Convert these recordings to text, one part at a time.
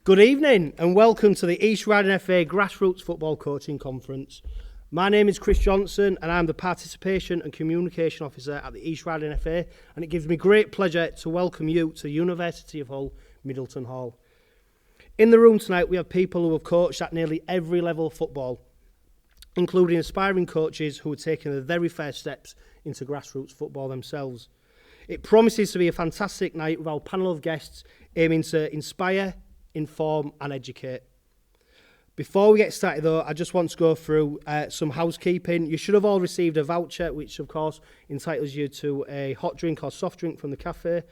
Good evening and welcome to the East Riding FA Grassroots Football Coaching Conference. My name is Chris Johnson and I'm the Participation and Communication Officer at the East Riding FA, and it gives me great pleasure to welcome you to the University of Hull, Middleton Hall. In the room tonight we have people who have coached at nearly every level of football, including aspiring coaches who are taking the very first steps into grassroots football themselves. It promises to be a fantastic night with our panel of guests aiming to inspire, inform and educate. Before we get started though, I just want to go through some housekeeping. You should have all received a voucher which of course entitles you to a hot drink or soft drink from the cafe.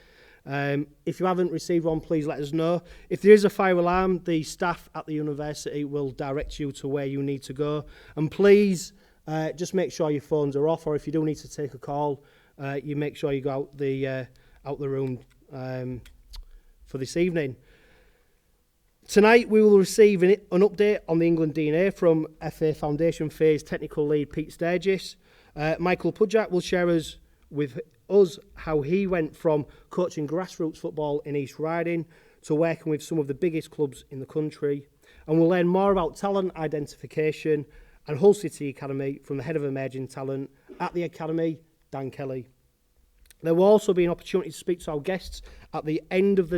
If you haven't received one, please let us know. If there is a fire alarm, the staff at the university will direct you to where you need to go. And please just make sure your phones are off, or if you do need to take a call, you make sure you go out the room for this evening. Tonight we will receive an update on the England DNA from FA Foundation Phase Technical Lead Pete Sturgess. Michael Pudjak will share with us how he went from coaching grassroots football in East Riding to working with some of the biggest clubs in the country. And we'll learn more about talent identification and Hull City Academy from the Head of Emerging Talent at the Academy, Dan Kelly. There will also be an opportunity to speak to our guests at the end of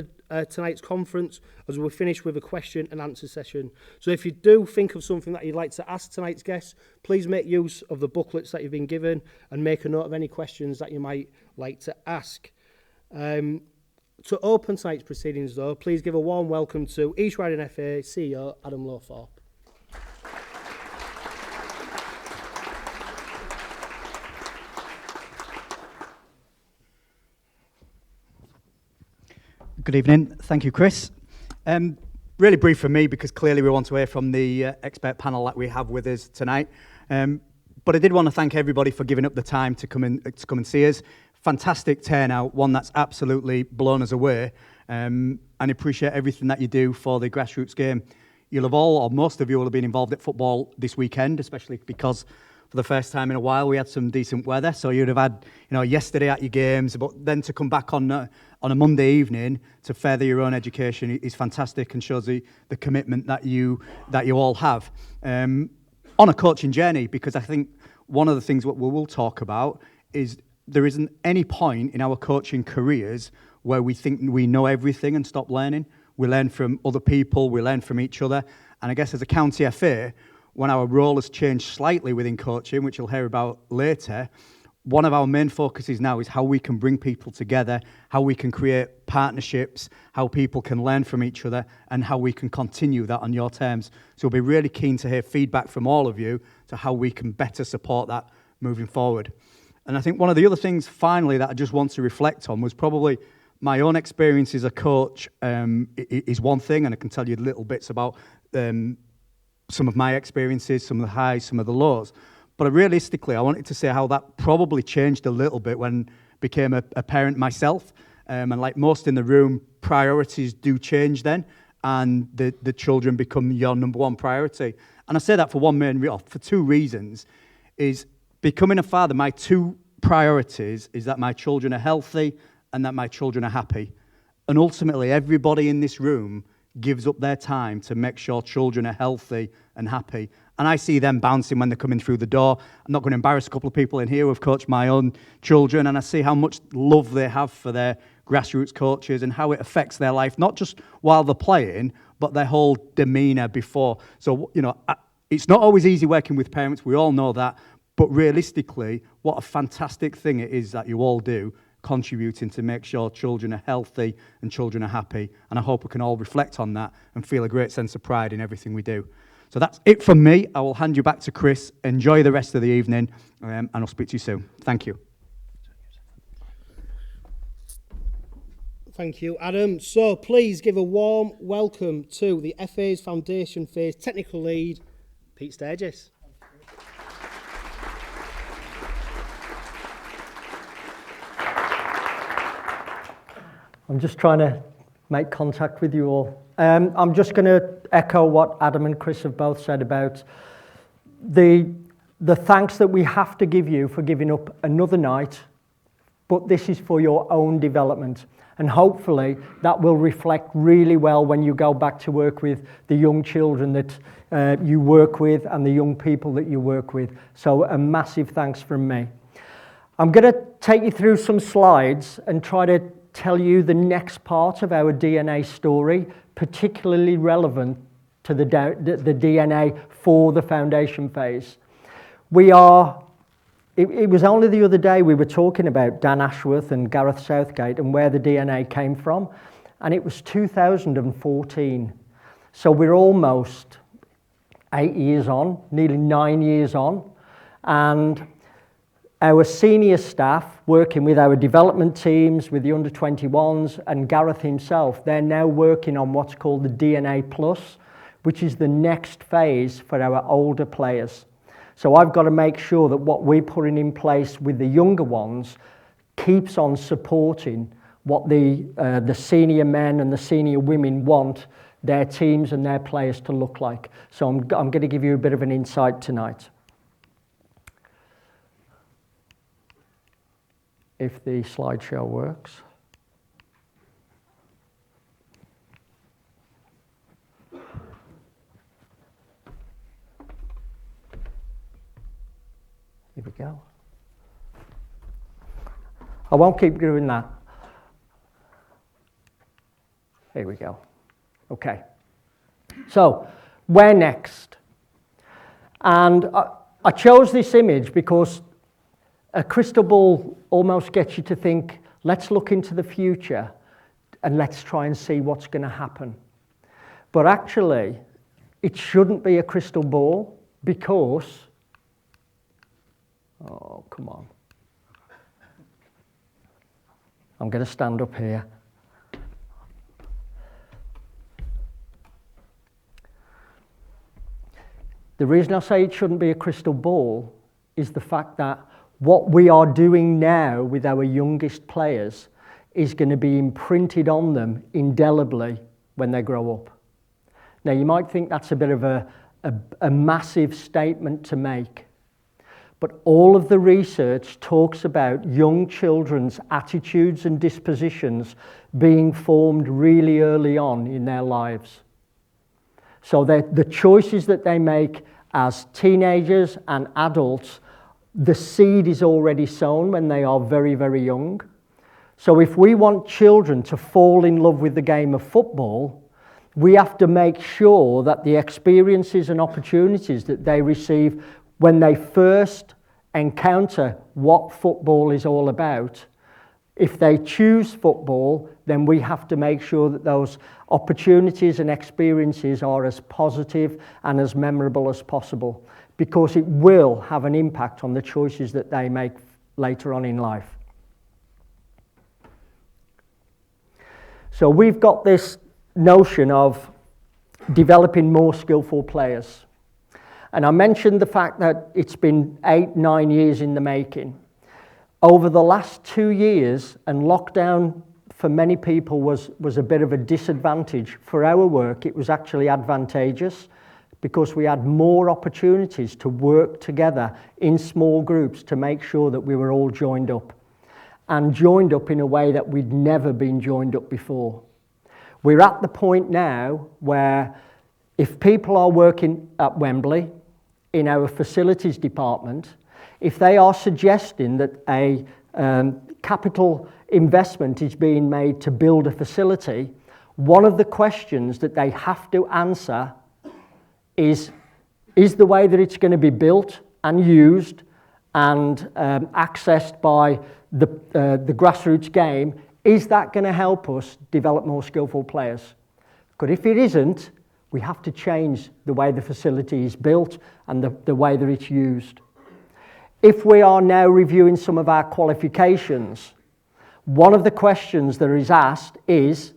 tonight's conference as we finish with a question and answer session. So if you do think of something that you'd like to ask tonight's guests, please make use of the booklets that you've been given and make a note of any questions that you might like to ask. To open tonight's proceedings though, please give a warm welcome to East Riding FA CEO Adam Lowthorpe. Good evening. Thank you, Chris. Really brief for me because clearly we want to hear from the expert panel that we have with us tonight. But I did want to thank everybody for giving up the time to come and see us. Fantastic turnout, one that's absolutely blown us away. And I appreciate everything that you do for the grassroots game. You'll have all, or most of you will have been involved at football this weekend, especially because for the first time in a while we had some decent weather. So you'd have had, yesterday at your games, but then to come back on a Monday evening to further your own education is fantastic and shows the commitment that you all have on a coaching journey. Because I think one of the things what we will talk about is there isn't any point in our coaching careers where we think we know everything and stop learning. We learn from other people, we learn from each other, and I guess as a county FA, when our role has changed slightly within coaching, which you'll hear about later, one of our main focuses now is how we can bring people together, how we can create partnerships, how people can learn from each other, and how we can continue that on your terms. So we'll be really keen to hear feedback from all of you to how we can better support that moving forward. And I think one of the other things, finally, that I just want to reflect on was probably my own experience as a coach is one thing, and I can tell you little bits about some of my experiences, some of the highs, some of the lows. But realistically, I wanted to say how that probably changed a little bit when I became a parent myself. And like most in the room, priorities do change then, and the children become your number one priority. And I say that for two reasons. Is becoming a father, my two priorities is that my children are healthy and that my children are happy. And ultimately, everybody in this room gives up their time to make sure children are healthy and happy. And I see them bouncing when they're coming through the door. I'm not going to embarrass a couple of people in here who have coached my own children, and I see how much love they have for their grassroots coaches and how it affects their life, not just while they're playing, but their whole demeanour before. So, it's not always easy working with parents, we all know that, but realistically, what a fantastic thing it is that you all do, contributing to make sure children are healthy and children are happy. And I hope we can all reflect on that and feel a great sense of pride in everything we do. So that's it from me. I will hand you back to Chris. Enjoy the rest of the evening, and I'll speak to you soon. Thank you. Thank you, Adam. So please give a warm welcome to the FA's Foundation Phase Technical Lead, Pete Sturgess. I'm just trying to make contact with you all. I'm just going to echo what Adam and Chris have both said about the thanks that we have to give you for giving up another night, but this is for your own development. And hopefully that will reflect really well when you go back to work with the young children that you work with and the young people that you work with. So a massive thanks from me. I'm going to take you through some slides and try to tell you the next part of our DNA story, particularly relevant to the DNA for the foundation phase. It was only the other day we were talking about Dan Ashworth and Gareth Southgate and where the DNA came from, and it was 2014. So we're almost 8 years on, nearly 9 years on, and our senior staff working with our development teams, with the under-21s, and Gareth himself, they're now working on what's called the DNA Plus, which is the next phase for our older players. So I've got to make sure that what we're putting in place with the younger ones keeps on supporting what the senior men and the senior women want their teams and their players to look like. So I'm going to give you a bit of an insight tonight. If the slideshow works. Here we go. I won't keep doing that. Here we go. Okay. So, where next? And I chose this image because a crystal ball almost gets you to think, let's look into the future and let's try and see what's going to happen. But actually, it shouldn't be a crystal ball because, oh, come on. I'm going to stand up here. The reason I say it shouldn't be a crystal ball is the fact that what we are doing now with our youngest players is going to be imprinted on them indelibly when they grow up. Now, you might think that's a bit of a massive statement to make, but all of the research talks about young children's attitudes and dispositions being formed really early on in their lives. So the choices that they make as teenagers and adults, the seed is already sown when they are very, very young. So if we want children to fall in love with the game of football, we have to make sure that the experiences and opportunities that they receive when they first encounter what football is all about, if they choose football, then we have to make sure that those opportunities and experiences are as positive and as memorable as possible, because it will have an impact on the choices that they make later on in life. So we've got this notion of developing more skillful players. And I mentioned the fact that it's been 8-9 years in the making. Over the last 2 years, and lockdown for many people was a bit of a disadvantage. For our work, it was actually advantageous because we had more opportunities to work together in small groups to make sure that we were all joined up, and joined up in a way that we'd never been joined up before. We're at the point now where if people are working at Wembley in our facilities department, if they are suggesting that a capital investment is being made to build a facility, one of the questions that they have to answer is the way that it's going to be built and used and accessed by the grassroots game, is that going to help us develop more skillful players? Because if it isn't, we have to change the way the facility is built and the way that it's used. If we are now reviewing some of our qualifications, one of the questions that is asked is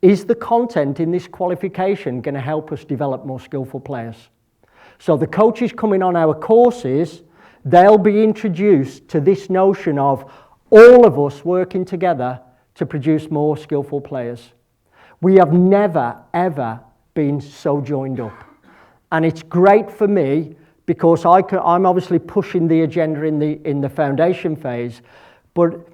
the content in this qualification going to help us develop more skillful players? So the coaches coming on our courses, they'll be introduced to this notion of all of us working together to produce more skillful players. We have never, ever been so joined up. And it's great for me because I'm obviously pushing the agenda in the foundation phase, but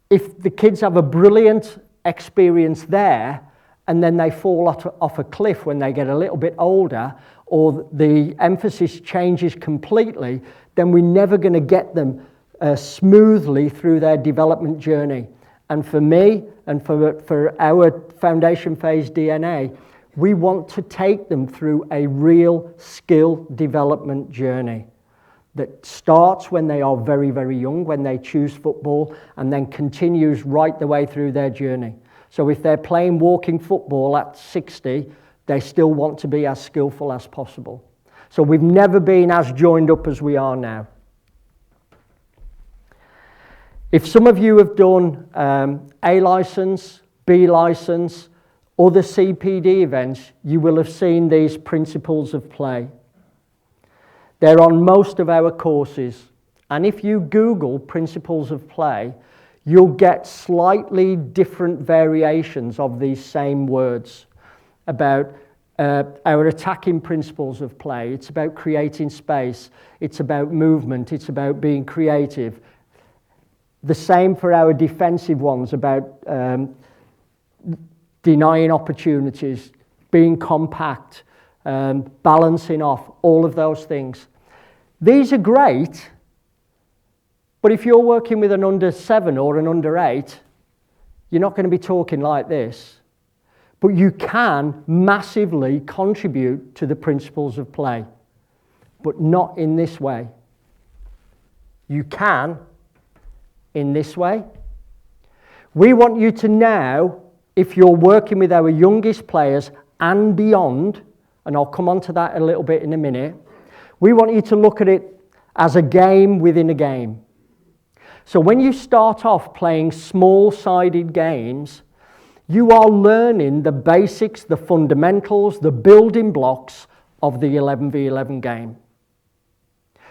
if the kids have a brilliant experience there and then they fall off a cliff when they get a little bit older, or the emphasis changes completely, then we're never going to get them smoothly through their development journey. And for me, and for our foundation phase DNA, we want to take them through a real skill development journey that starts when they are very, very young, when they choose football, and then continues right the way through their journey. So if they're playing walking football at 60, they still want to be as skillful as possible. So we've never been as joined up as we are now. If some of you have done A license, B license, other CPD events, you will have seen these principles of play. They're on most of our courses. And if you Google principles of play, you'll get slightly different variations of these same words about our attacking principles of play. It's about creating space. It's about movement. It's about being creative. The same for our defensive ones, about denying opportunities, being compact, balancing off, all of those things. These are great, but if you're working with an under 7 or an under 8, you're not going to be talking like this. But you can massively contribute to the principles of play, but not in this way. You can in this way. We want you to now, if you're working with our youngest players and beyond, and I'll come on to that a little bit in a minute, we want you to look at it as a game within a game. So when you start off playing small-sided games, you are learning the basics, the fundamentals, the building blocks of the 11v11 game.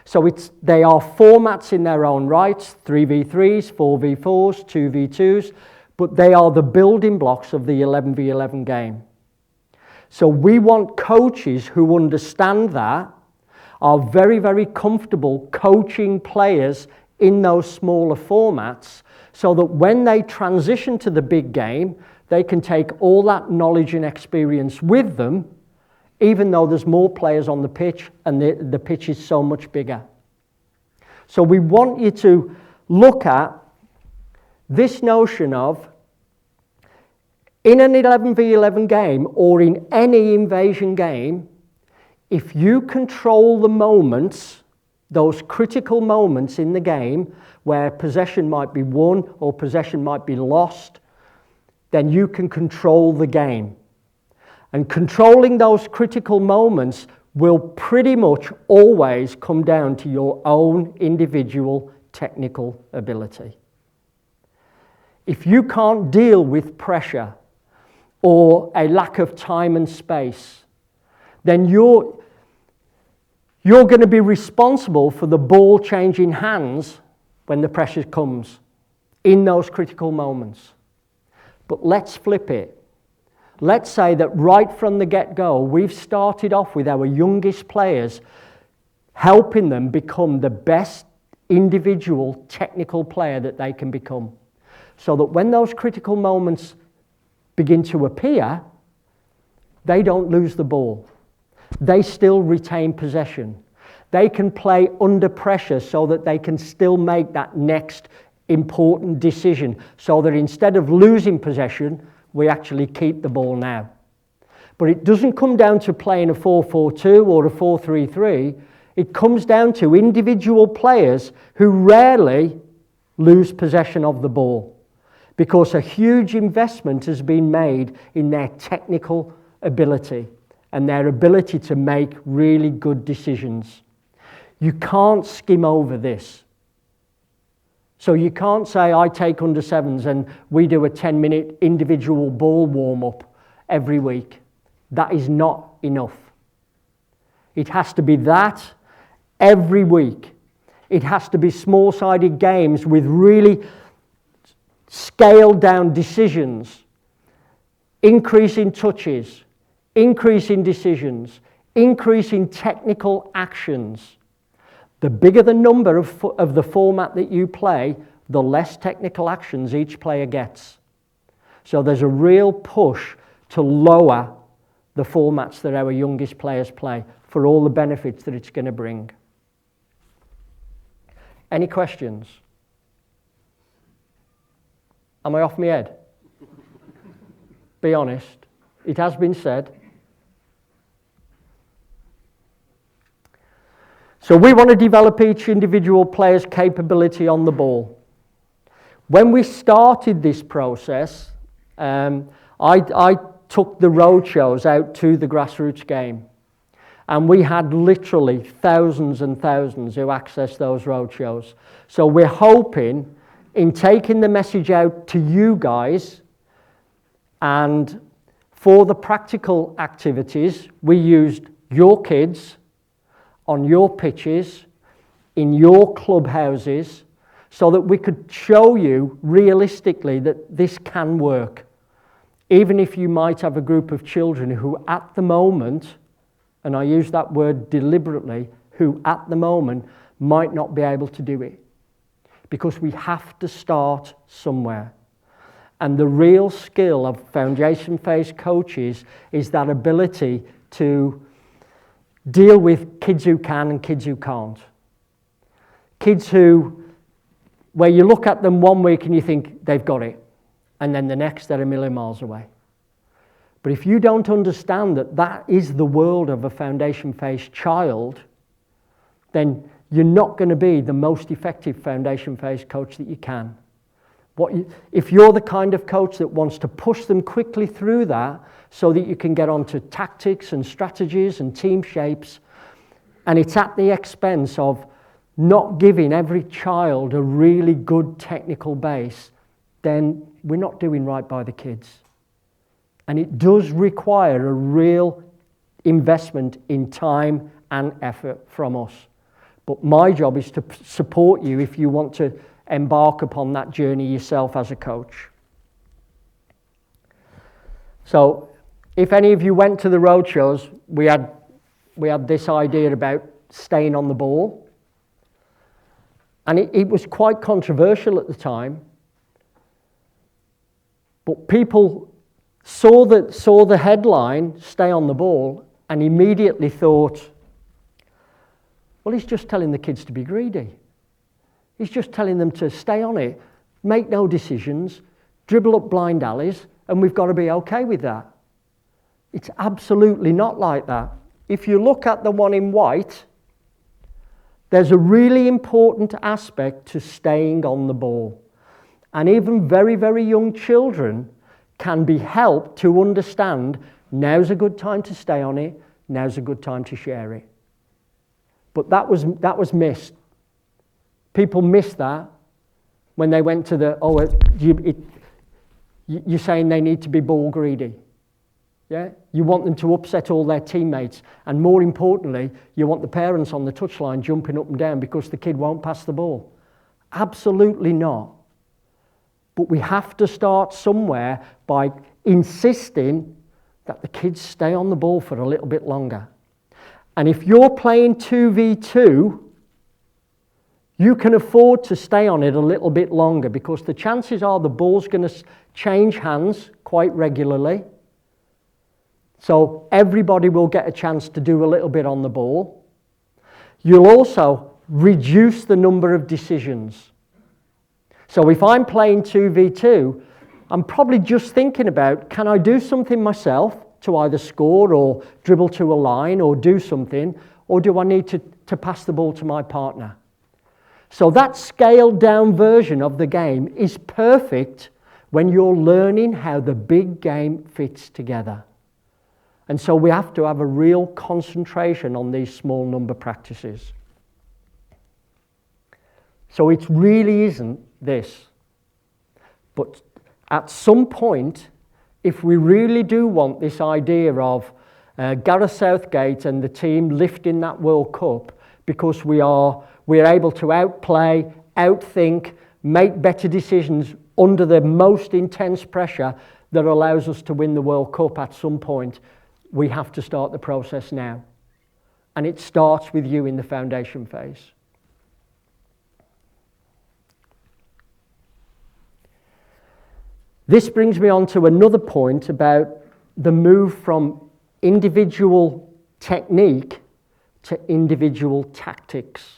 So they are formats in their own rights, 3v3s, 4v4s, 2v2s, but they are the building blocks of the 11v11 game. So we want coaches who understand that, are very, very comfortable coaching players in those smaller formats, so that when they transition to the big game, they can take all that knowledge and experience with them, even though there's more players on the pitch and the pitch is so much bigger. So we want you to look at this notion of, in an 11v11 game or in any invasion game, if you control the moments, those critical moments in the game where possession might be won or possession might be lost, then you can control the game. And controlling those critical moments will pretty much always come down to your own individual technical ability. If you can't deal with pressure or a lack of time and space, then you're going to be responsible for the ball changing hands when the pressure comes in those critical moments. But let's flip it. Let's say that right from the get-go, we've started off with our youngest players, helping them become the best individual technical player that they can become. So that when those critical moments begin to appear, they don't lose the ball. They still retain possession. They can play under pressure so that they can still make that next important decision, so that instead of losing possession, we actually keep the ball now. But it doesn't come down to playing a 4-4-2 or a 4-3-3. It comes down to individual players who rarely lose possession of the ball, because a huge investment has been made in their technical ability and their ability to make really good decisions. You can't skim over this. So you can't say, I take under 7s and we do a 10-minute individual ball warm-up every week. That is not enough. It has to be that every week. It has to be small-sided games with really scaled-down decisions, increase in touches, increase in decisions, increase in technical actions. The bigger the number of the format that you play, the less technical actions each player gets. So there's a real push to lower the formats that our youngest players play for all the benefits that it's going to bring. Any questions? Am I off my head? Be honest. It has been said. So we want to develop each individual player's capability on the ball. When we started this process, I took the road shows out to the grassroots game. And we had literally thousands and thousands who accessed those road shows. So we're hoping in taking the message out to you guys, and for the practical activities, we used your kids on your pitches, in your clubhouses, so that we could show you realistically that this can work. Even if you might have a group of children who at the moment, and I use that word deliberately, who at the moment might not be able to do it. Because we have to start somewhere. And the real skill of foundation phase coaches is that ability to deal with kids who can and kids who can't. Kids who, where you look at them one week and you think they've got it, and then the next they're a million miles away. But if you don't understand that that is the world of a foundation phase child, then you're not going to be the most effective foundation phase coach that you can. If you're the kind of coach that wants to push them quickly through that so that you can get onto tactics and strategies and team shapes, and it's at the expense of not giving every child a really good technical base, then we're not doing right by the kids. And it does require a real investment in time and effort from us. But my job is to support you if you want to embark upon that journey yourself as a coach. So if any of you went to the road shows, we had this idea about staying on the ball. And it was quite controversial at the time. But people saw the headline, "Stay on the ball," and immediately thought, well, he's just telling the kids to be greedy. He's just telling them to stay on it, make no decisions, dribble up blind alleys, and we've got to be okay with that. It's absolutely not like that. If you look at the one in white, there's a really important aspect to staying on the ball. And even very, very young children can be helped to understand now's a good time to stay on it, now's a good time to share it. But that was missed. People missed that when they went to you're saying they need to be ball greedy. Yeah? You want them to upset all their teammates, and more importantly, you want the parents on the touchline jumping up and down because the kid won't pass the ball. Absolutely not. But we have to start somewhere by insisting that the kids stay on the ball for a little bit longer. And if you're playing 2v2, you can afford to stay on it a little bit longer because the chances are the ball's going to change hands quite regularly. So everybody will get a chance to do a little bit on the ball. You'll also reduce the number of decisions. So if I'm playing 2v2, I'm probably just thinking about, can I do something myself to either score or dribble to a line or do something, or do I need to pass the ball to my partner? So that scaled down version of the game is perfect when you're learning how the big game fits together. And so we have to have a real concentration on these small number practices. So it really isn't this. But at some point, if we really do want this idea of Gareth Southgate and the team lifting that World Cup because we're able to outplay, outthink, make better decisions under the most intense pressure that allows us to win the World Cup at some point, we have to start the process now. And it starts with you in the foundation phase. This brings me on to another point about the move from individual technique to individual tactics.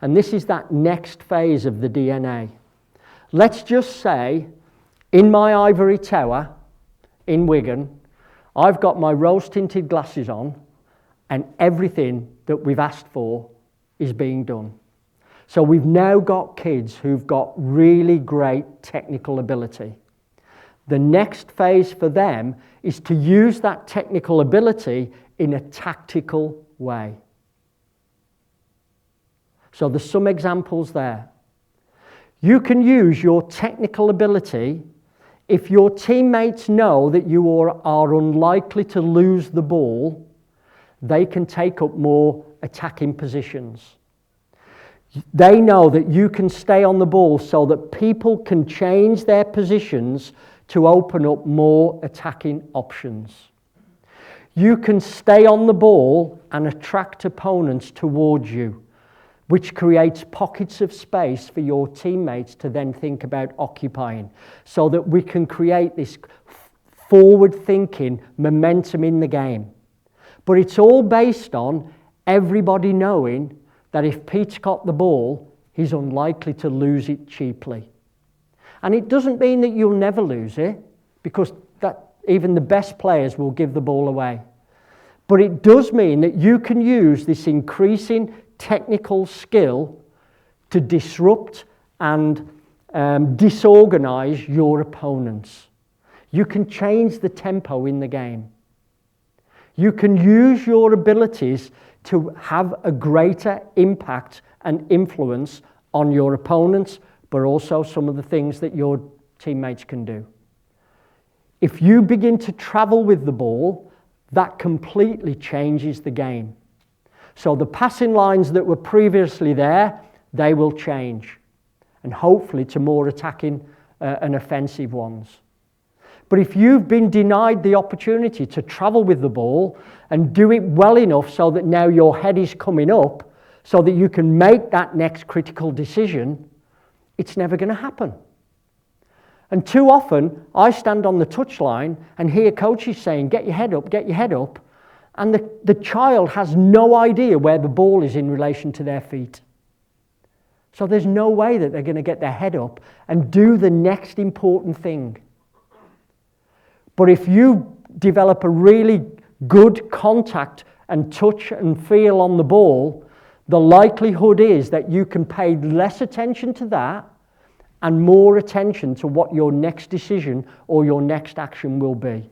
And this is that next phase of the DNA. Let's just say, in my ivory tower in Wigan, I've got my rose-tinted glasses on and everything that we've asked for is being done. So we've now got kids who've got really great technical ability. The next phase for them is to use that technical ability in a tactical way. So there's some examples there. You can use your technical ability if your teammates know that you are unlikely to lose the ball. They can take up more attacking positions. They know that you can stay on the ball so that people can change their positions to open up more attacking options. You can stay on the ball and attract opponents towards you, which creates pockets of space for your teammates to then think about occupying, so that we can create this forward-thinking momentum in the game. But it's all based on everybody knowing that if Pete's got the ball, he's unlikely to lose it cheaply. And it doesn't mean that you'll never lose it, because that even the best players will give the ball away. But it does mean that you can use this increasing technical skill to disrupt and disorganize your opponents. You can change the tempo in the game. You can use your abilities to have a greater impact and influence on your opponents, but also some of the things that your teammates can do. If you begin to travel with the ball, that completely changes the game. So the passing lines that were previously there, they will change, and hopefully to more attacking and offensive ones. But if you've been denied the opportunity to travel with the ball and do it well enough so that now your head is coming up so that you can make that next critical decision, it's never going to happen. And too often, I stand on the touchline and hear coaches saying, get your head up, get your head up. And the child has no idea where the ball is in relation to their feet. So there's no way that they're going to get their head up and do the next important thing. But if you develop a really good contact and touch and feel on the ball, the likelihood is that you can pay less attention to that and more attention to what your next decision or your next action will be.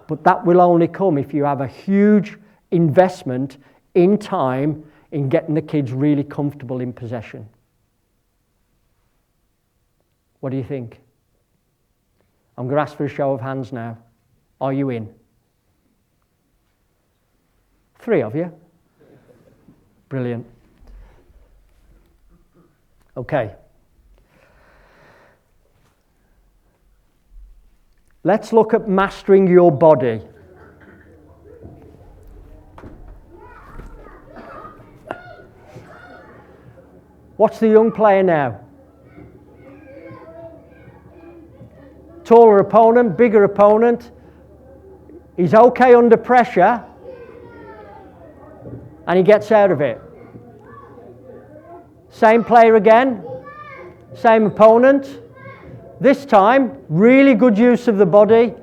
But that will only come if you have a huge investment in time in getting the kids really comfortable in possession. What do you think? I'm going to ask for a show of hands now. Are you in? 3 of you. Brilliant. Okay. Let's look at mastering your body. What's the young player now? Taller opponent, bigger opponent. He's okay under pressure, and he gets out of it. Same player again, same opponent. This time, really good use of the body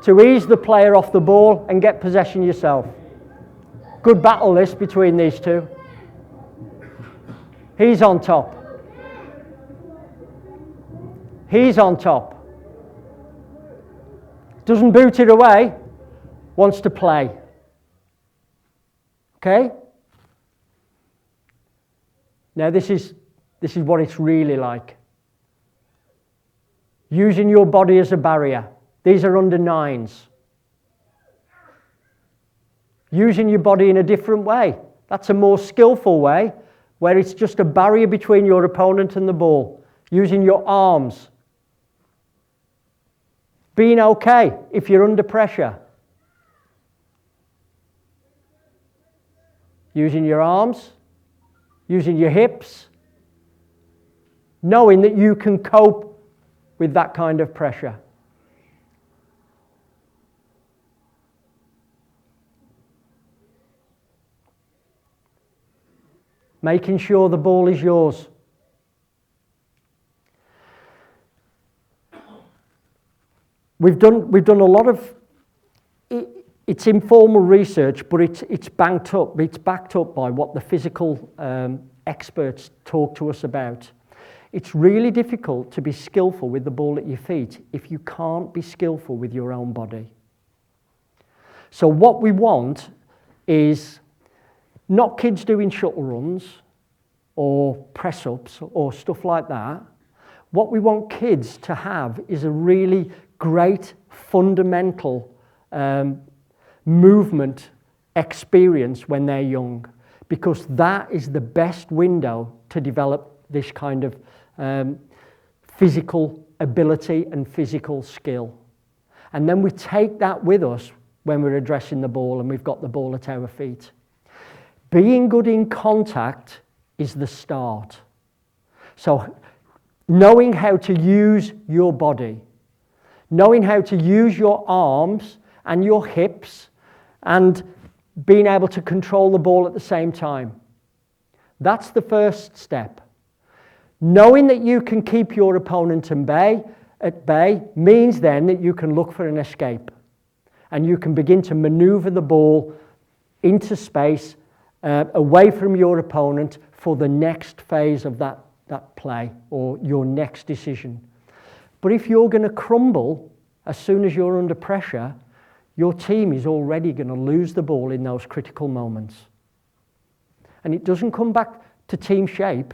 to ease the player off the ball and get possession yourself. Good battle this between these two. He's on top. He's on top. Doesn't boot it away, wants to play. Okay? Now this is what it's really like. Using your body as a barrier. These are under 9s. Using your body in a different way. That's a more skillful way, where it's just a barrier between your opponent and the ball. Using your arms. Being okay if you're under pressure. Using your arms, using your hips, knowing that you can cope with that kind of pressure? Making sure the ball is yours. We've done a lot of, it's informal research, but it's backed up by what the physical experts talk to us about. It's really difficult to be skillful with the ball at your feet if you can't be skillful with your own body. So what we want is not kids doing shuttle runs or press-ups or stuff like that. What we want kids to have is a really great fundamental movement experience when they're young, because that is the best window to develop this kind of physical ability and physical skill. And then we take that with us when we're addressing the ball and we've got the ball at our feet. Being good in contact is the start. So knowing how to use your body, knowing how to use your arms and your hips, and being able to control the ball at the same time. That's the first step. Knowing that you can keep your opponent at bay means then that you can look for an escape, and you can begin to maneuver the ball into space away from your opponent for the next phase of that play or your next decision. But if you're going to crumble as soon as you're under pressure, your team is already going to lose the ball in those critical moments. And it doesn't come back to team shape.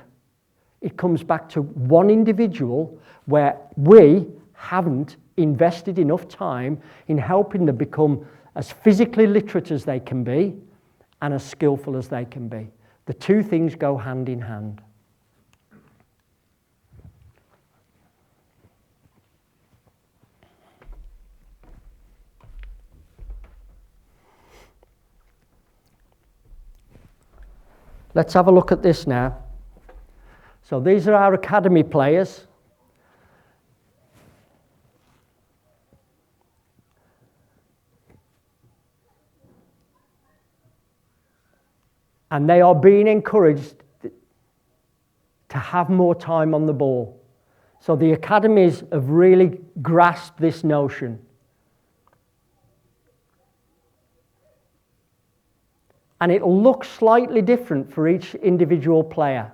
It comes back to one individual where we haven't invested enough time in helping them become as physically literate as they can be and as skillful as they can be. The two things go hand in hand. Let's have a look at this now. So these are our academy players. And they are being encouraged to have more time on the ball. So the academies have really grasped this notion. And it'll look slightly different for each individual player.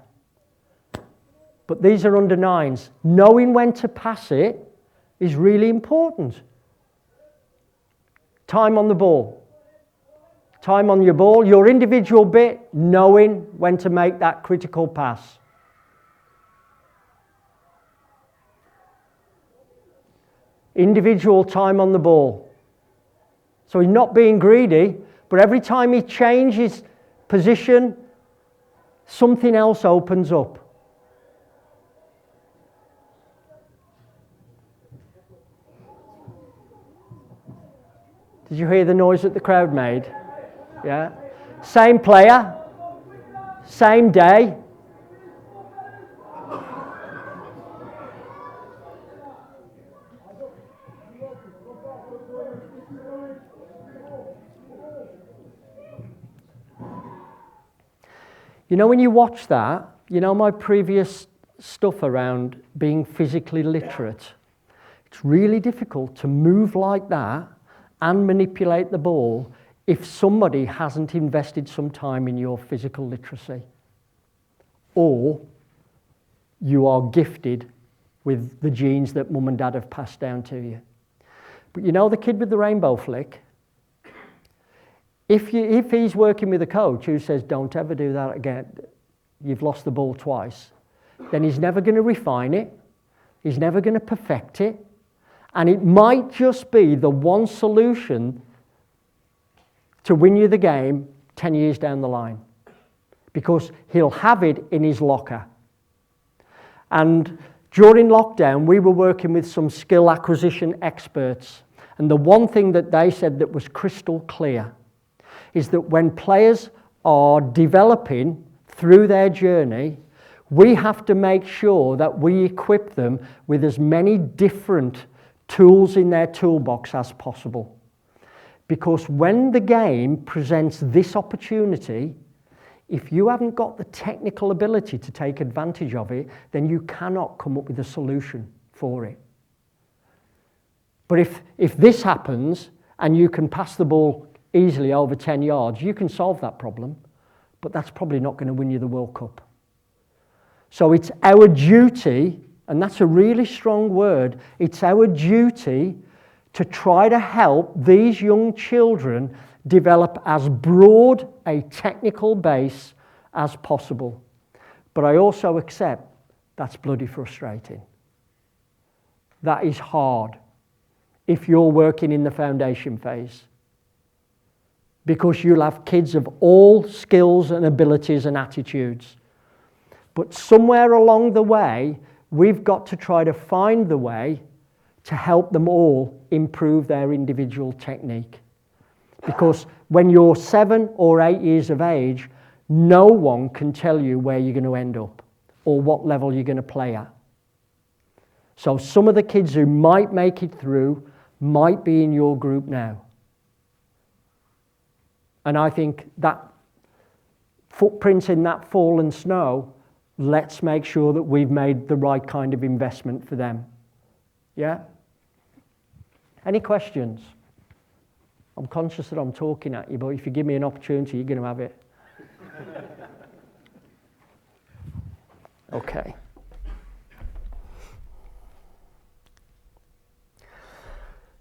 But these are under nines. Knowing when to pass it is really important. Time on the ball. Time on your ball, your individual bit, knowing when to make that critical pass. Individual time on the ball. So he's not being greedy, but every time he changes position, something else opens up. Did you hear the noise that the crowd made? Yeah. Same player, same day. You know, when you watch that, you know my previous stuff around being physically literate. It's really difficult to move like that and manipulate the ball if somebody hasn't invested some time in your physical literacy, or you are gifted with the genes that mum and dad have passed down to you. But you know the kid with the rainbow flick? If he's working with a coach who says, don't ever do that again, you've lost the ball twice, then he's never going to refine it, he's never going to perfect it, and it might just be the one solution to win you the game 10 years down the line, because he'll have it in his locker. And during lockdown, we were working with some skill acquisition experts, and the one thing that they said that was crystal clear is that when players are developing through their journey, We have to make sure that we equip them with as many different tools in their toolbox as possible. Because when the game presents this opportunity, if you haven't got the technical ability to take advantage of it, then you cannot come up with a solution for it. But if this happens and you can pass the ball easily over 10 yards, you can solve that problem, but that's probably not going to win you the World Cup. So it's our duty, and that's a really strong word, it's our duty to try to help these young children develop as broad a technical base as possible. But I also accept that's bloody frustrating. That is hard if you're working in the foundation phase, because you'll have kids of all skills and abilities and attitudes. But somewhere along the way, we've got to try to find the way to help them all improve their individual technique. Because when you're 7 or 8 years of age, no one can tell you where you're going to end up or what level you're going to play at. So some of the kids who might make it through might be in your group now. And I think that footprint in that fallen snow, let's make sure that we've made the right kind of investment for them. Yeah? Any questions? I'm conscious that I'm talking at you, but if you give me an opportunity, you're going to have it. Okay.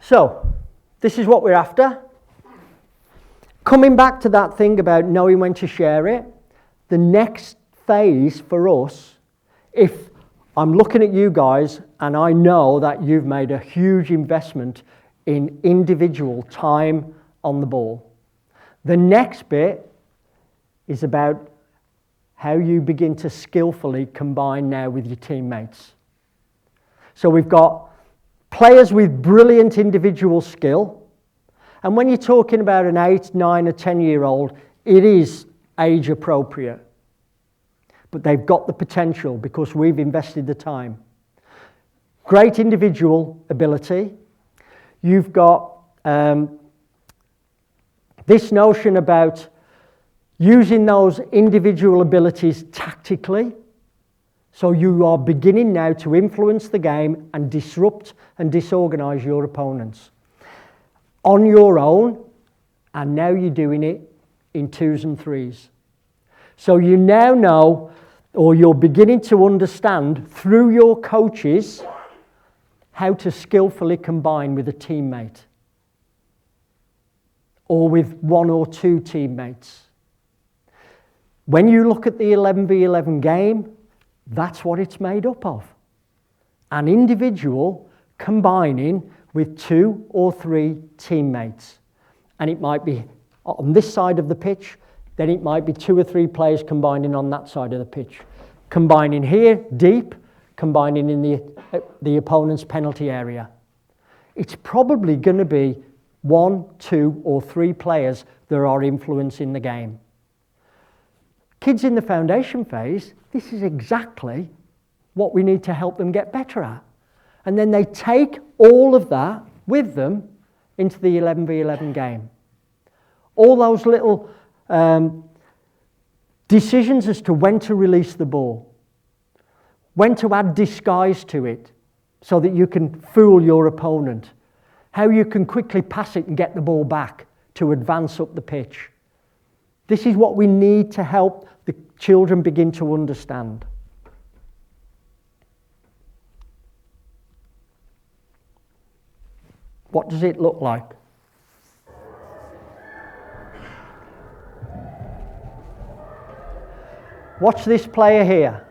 So, this is what we're after. Coming back to that thing about knowing when to share it, the next phase for us, if I'm looking at you guys and I know that you've made a huge investment in individual time on the ball, the next bit is about how you begin to skillfully combine now with your teammates. So we've got players with brilliant individual skill, and when you're talking about an 8, 9 or 10-year-old, it is age appropriate. But they've got the potential because we've invested the time. Great individual ability. You've got this notion about using those individual abilities tactically. So you are beginning now to influence the game and disrupt and disorganize your opponents on your own, and now you're doing it in 2s and 3s. So you now know, or you're beginning to understand through your coaches, how to skillfully combine with a teammate or with 1 or 2 teammates. When you look at the 11v11 game, that's what it's made up of. An individual combining with 2 or 3 teammates. And it might be on this side of the pitch, then it might be 2 or 3 players combining on that side of the pitch. Combining here, deep, combining in the opponent's penalty area. It's probably going to be 1, 2 or 3 players that are influencing the game. Kids in the foundation phase, this is exactly what we need to help them get better at. And then they take all of that with them into the 11v11 game. All those little decisions as to when to release the ball, when to add disguise to it so that you can fool your opponent, how you can quickly pass it and get the ball back to advance up the pitch. This is what we need to help the children begin to understand. What does it look like? Watch this player here.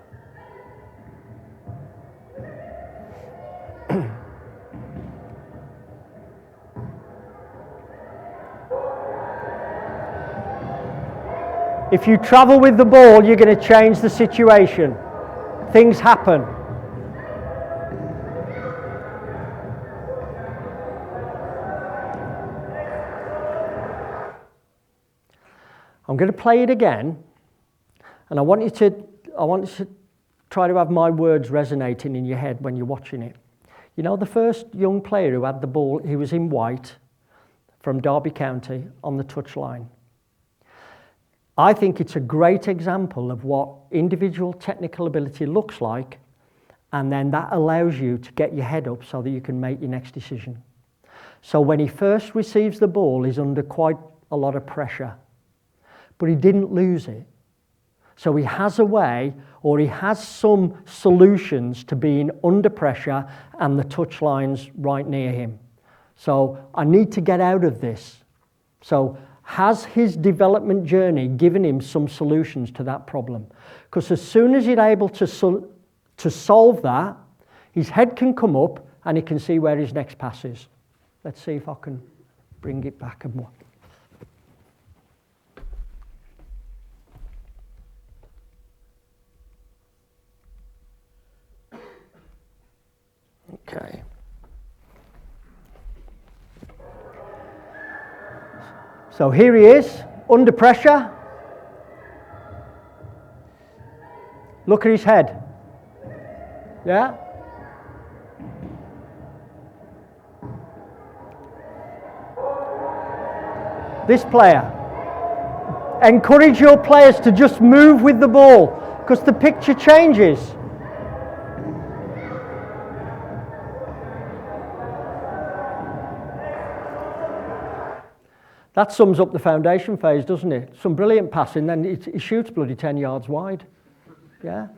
If you travel with the ball, you're going to change the situation. Things happen. I'm going to play it again, and I want you to try to have my words resonating in your head when you're watching it. You know, the first young player who had the ball, he was in white from Derby County on the touchline. I think it's a great example of what individual technical ability looks like, and then that allows you to get your head up so that you can make your next decision. So when he first receives the ball, he's under quite a lot of pressure, but he didn't lose it. So he has a way, or he has some solutions to being under pressure and the touchline's right near him. So I need to get out of this. So has his development journey given him some solutions to that problem? Because as soon as he's able to solve that, his head can come up and he can see where his next pass is. Let's see if I can bring it back a more. Okay. So here he is, under pressure. Look at his head. Yeah? This player. Encourage your players to just move with the ball, because the picture changes. That sums up the foundation phase, doesn't it? Some brilliant passing, then he shoots bloody 10 yards wide. Yeah?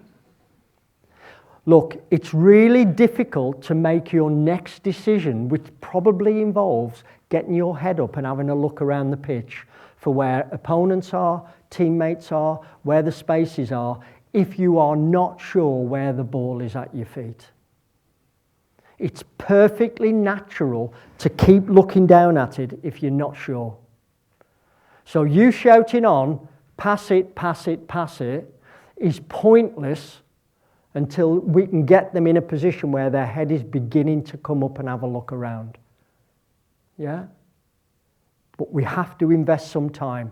Look, it's really difficult to make your next decision, which probably involves getting your head up and having a look around the pitch for where opponents are, teammates are, where the spaces are, if you are not sure where the ball is at your feet. It's perfectly natural to keep looking down at it if you're not sure. So you shouting on, pass it, pass it, pass it, is pointless until we can get them in a position where their head is beginning to come up and have a look around. Yeah? But we have to invest some time.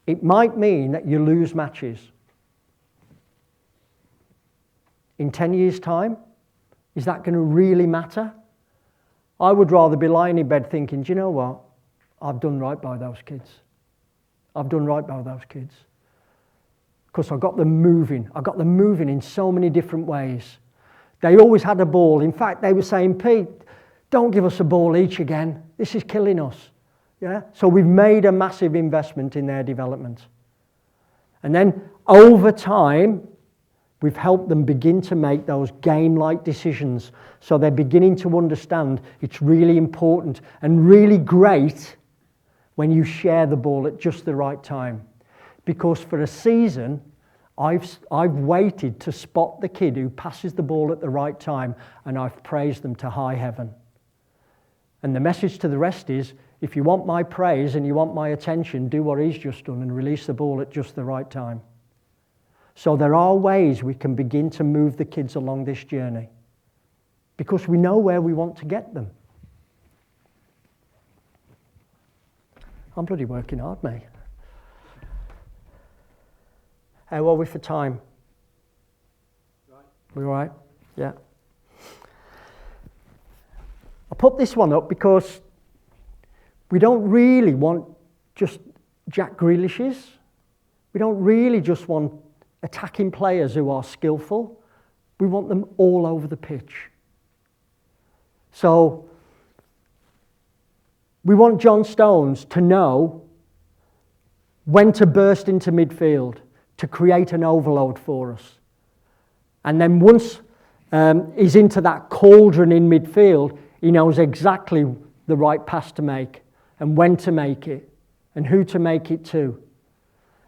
It might mean that you lose matches. In 10 years' time, is that going to really matter? I would rather be lying in bed thinking, do you know what? I've done right by those kids. I've done right by those kids. Because I got them moving. I got them moving in so many different ways. They always had a ball. In fact, they were saying, Pete, don't give us a ball each again. This is killing us. Yeah? So we've made a massive investment in their development. And then over time, we've helped them begin to make those game-like decisions. So they're beginning to understand it's really important and really great when you share the ball at just the right time. Because for a season, I've waited to spot the kid who passes the ball at the right time, and I've praised them to high heaven. And the message to the rest is, if you want my praise and you want my attention, do what he's just done and release the ball at just the right time. So there are ways we can begin to move the kids along this journey, because we know where we want to get them. I'm bloody working hard, mate. How are we for time? Right. We all right? Yeah. I put this one up because we don't really want just Jack Grealishes. We don't really just want attacking players who are skillful. We want them all over the pitch. So we want John Stones to know when to burst into midfield, to create an overload for us. And then once he's into that cauldron in midfield, he knows exactly the right pass to make and when to make it and who to make it to.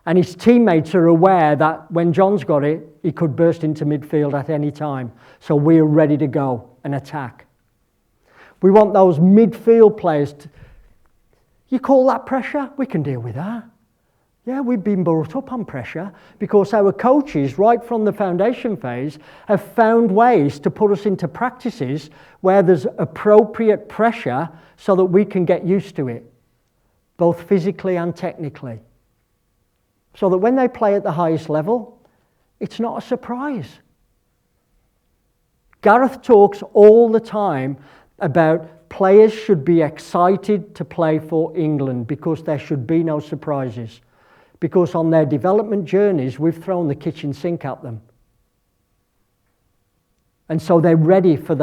And his teammates are aware that when John's got it, he could burst into midfield at any time. So we're ready to go and attack. We want those midfield players to... You call that pressure? We can deal with that. Yeah, we've been brought up on pressure because our coaches, right from the foundation phase, have found ways to put us into practices where there's appropriate pressure so that we can get used to it, both physically and technically. So that when they play at the highest level, it's not a surprise. Gareth talks all the time about players should be excited to play for England because there should be no surprises. Because on their development journeys, we've thrown the kitchen sink at them. And so they're ready for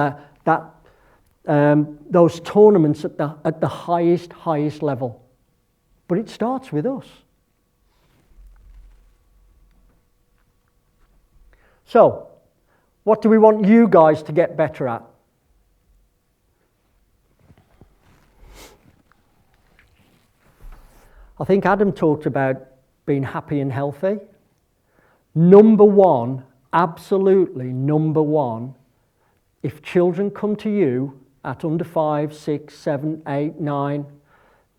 those tournaments at the highest level. But it starts with us. So, what do we want you guys to get better at? I think Adam talked about being happy and healthy. Number one, absolutely number one, if children come to you at under 5, 6, 7, 8, 9,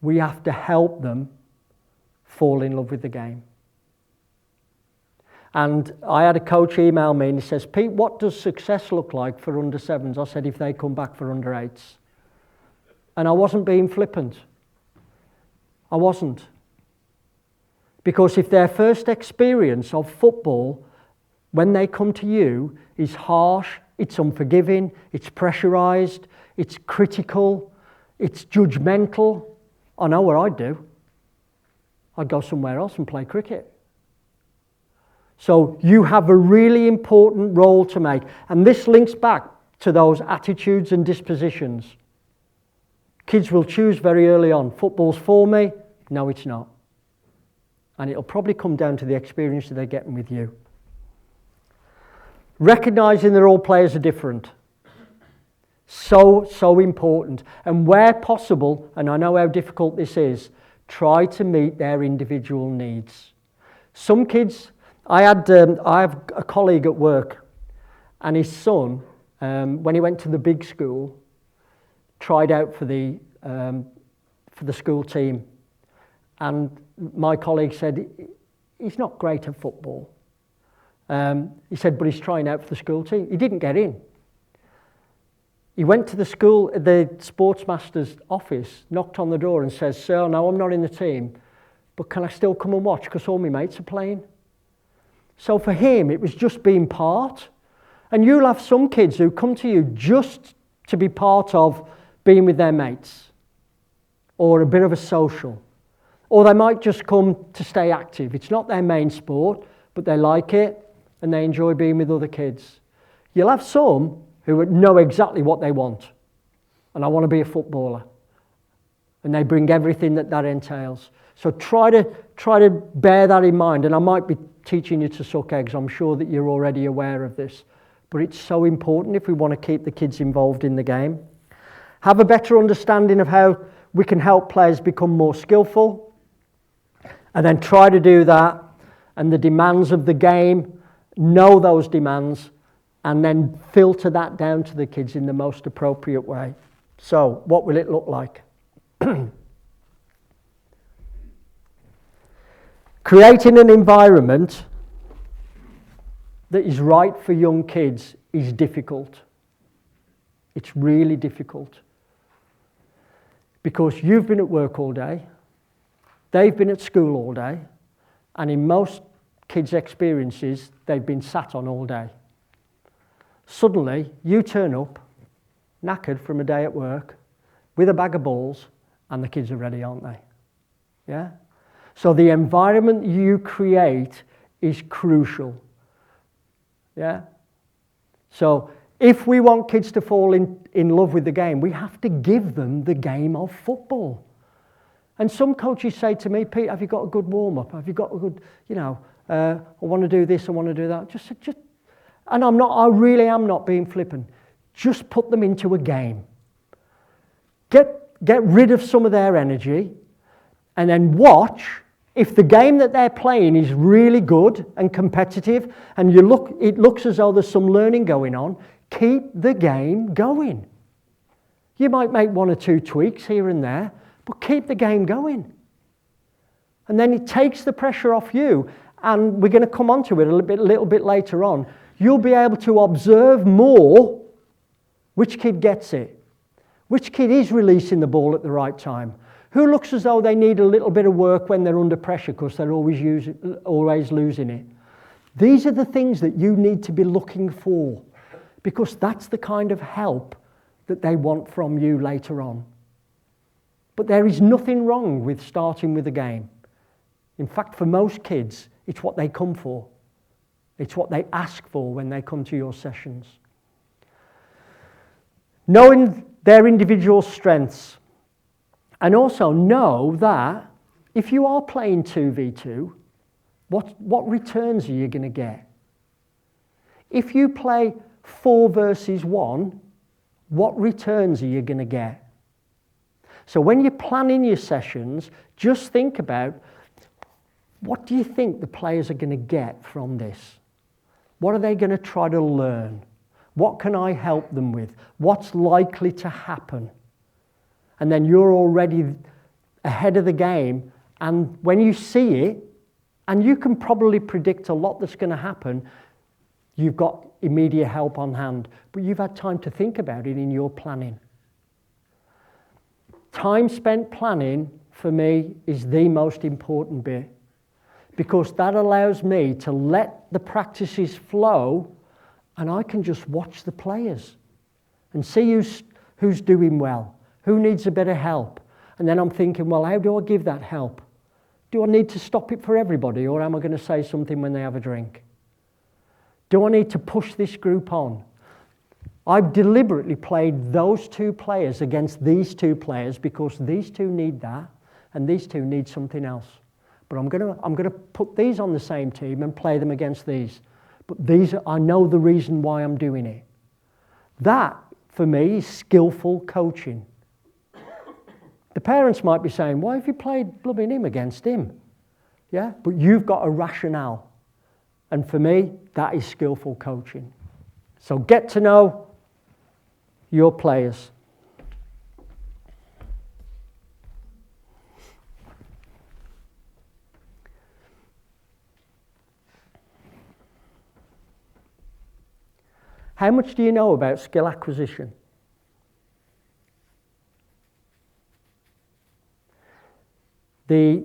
we have to help them fall in love with the game. And I had a coach email me and he says, Pete, what does success look like for under 7s? I said, if they come back for under 8s. And I wasn't being flippant. I wasn't. Because if their first experience of football, when they come to you, is harsh, it's unforgiving, it's pressurised, it's critical, it's judgmental, I know what I'd do. I'd go somewhere else and play cricket. So you have a really important role to make. And this links back to those attitudes and dispositions. Kids will choose very early on, football's for me. No, it's not. And it'll probably come down to the experience that they're getting with you. Recognising that all players are different. So important. And where possible, and I know how difficult this is, try to meet their individual needs. Some kids, I have a colleague at work, and his son, when he went to the big school, tried out for the school team. And my colleague said, he's not great at football. He said, but he's trying out for the school team. He didn't get in. He went to the school, the sportsmaster's office, knocked on the door and says, sir, no, I'm not in the team, but can I still come and watch because all my mates are playing? So for him, it was just being part. And you'll have some kids who come to you just to be part of being with their mates or a bit of a social. Or they might just come to stay active. It's not their main sport, but they like it and they enjoy being with other kids. You'll have some who know exactly what they want. And I want to be a footballer. And they bring everything that entails. So try to bear that in mind. And I might be teaching you to suck eggs. I'm sure that you're already aware of this. But it's so important if we want to keep the kids involved in the game. Have a better understanding of how we can help players become more skillful. And then try to do that. And the demands of the game, know those demands. And then filter that down to the kids in the most appropriate way. So, what will it look like? Creating an environment that is right for young kids is difficult. It's really difficult. Because you've been at work all day, they've been at school all day, and in most kids' experiences, they've been sat on all day. Suddenly, you turn up, knackered from a day at work, with a bag of balls, and the kids are ready, aren't they? Yeah? So the environment you create is crucial. Yeah? So if we want kids to fall in love with the game, we have to give them the game of football. And some coaches say to me, Pete, have you got a good warm-up? Have you got a good, I want to do this, I want to do that. And I really am not being flippant. Just put them into a game. Get rid of some of their energy and then watch. If the game that they're playing is really good and competitive and it looks as though there's some learning going on, keep the game going. You might make 1 or 2 tweaks here and there, but keep the game going. And then it takes the pressure off you, and we're going to come on to it a little bit later on. You'll be able to observe more which kid gets it, which kid is releasing the ball at the right time, who looks as though they need a little bit of work when they're under pressure because they're always losing it. These are the things that you need to be looking for. because that's the kind of help that they want from you later on. But there is nothing wrong with starting with a game. In fact, for most kids, it's what they come for. It's what they ask for when they come to your sessions. Knowing their individual strengths, and also know that if you are playing 2v2, what returns are you going to get? If you play 4 versus 1, what returns are you going to get? So when you're planning your sessions, just think about, what do you think the players are going to get from this? What are they going to try to learn? What can I help them with? What's likely to happen? And then you're already ahead of the game, and when you see it, and you can probably predict a lot that's going to happen, you've got immediate help on hand, but you've had time to think about it in your planning. Time spent planning, for me, is the most important bit, because that allows me to let the practices flow, and I can just watch the players and see who's doing well, who needs a bit of help. And then I'm thinking, well, how do I give that help? Do I need to stop it for everybody, or am I going to say something when they have a drink? Do I need to push this group on? I've deliberately played those 2 players against these 2 players because these 2 need that and these 2 need something else. But I'm going to put these on the same team and play them against these. But I know the reason why I'm doing it. That, for me, is skillful coaching. The parents might be saying, why have you played blubbing him against him? Yeah, but you've got a rationale. And for me, that is skillful coaching. So get to know your players. How much do you know about skill acquisition? The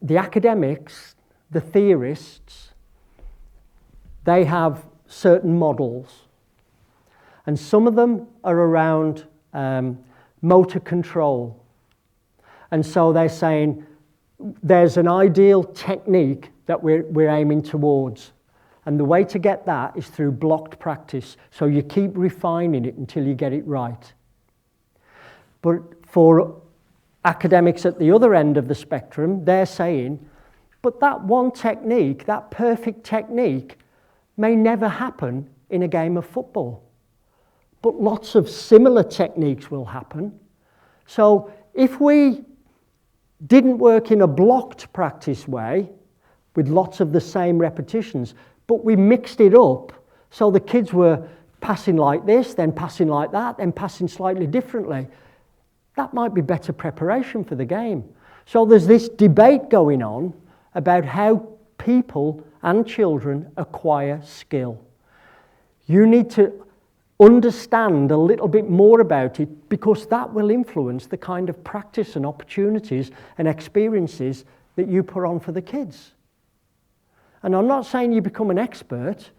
academics, the theorists, they have certain models. And some of them are around motor control. And so they're saying there's an ideal technique that we're aiming towards. And the way to get that is through blocked practice. So you keep refining it until you get it right. But for academics at the other end of the spectrum, they're saying, but that one technique, that perfect technique, may never happen in a game of football. But lots of similar techniques will happen. So if we didn't work in a blocked practice way, with lots of the same repetitions, but we mixed it up, so the kids were passing like this, then passing like that, then passing slightly differently, that might be better preparation for the game. So there's this debate going on about how people and children acquire skill. You need to understand a little bit more about it, because that will influence the kind of practice and opportunities and experiences that you put on for the kids. And I'm not saying you become an expert,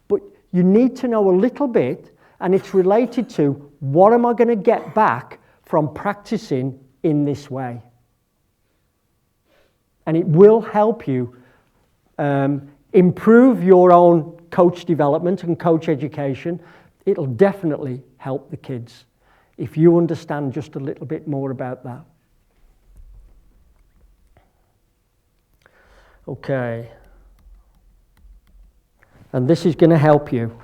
but you need to know a little bit, and it's related to what am I going to get back from practicing in this way. And it will help you improve your own coach development and coach education. It'll definitely help the kids if you understand just a little bit more about that. Okay. And this is going to help you.